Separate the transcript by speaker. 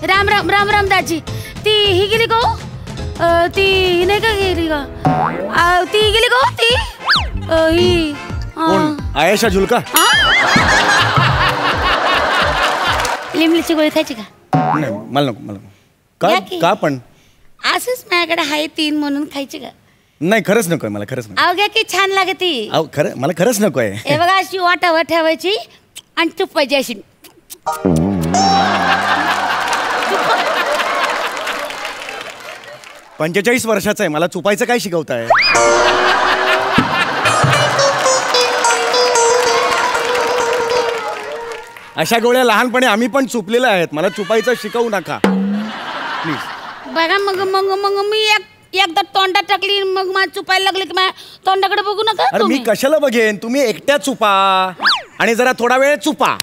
Speaker 1: राम राम राम राम दाजी. ती ही गेली का हो? ती ही नाही का गेली का? ती गेली का हो ती? ही
Speaker 2: कोण? आयशा जुल्का?
Speaker 1: लिंबलीची गोळी खायची का?
Speaker 2: नाही मला नको मला नको. का पण?
Speaker 1: असंच माझ्याकडे आहे 3 म्हणून खायची का?
Speaker 2: नाही खरंच नकोय मला, खरंच नको.
Speaker 1: अवघ्या की छान लागते.
Speaker 2: अहो खरं मला खरंच नकोय.
Speaker 1: हे बघा अशी वाटावर ठेवायची आणि चुपायची अशी.
Speaker 2: 45 वर्षाचा आहे, मला चुपायचं काय शिकवताय? अशा गोळ्या लहानपणी आम्ही पण चुपलेल्या आहेत, मला चुपायचं शिकवू नका प्लीज.
Speaker 1: बघा मग मग मग मी एकदा तोंडात टाकली मग मला चुपायला लागले की माझ्या तोंडाकडे बघू नका.
Speaker 2: अरे मी कशाला बघेन, तुम्ही एकट्या चुपा आणि जरा थोडा वेळ चुपा.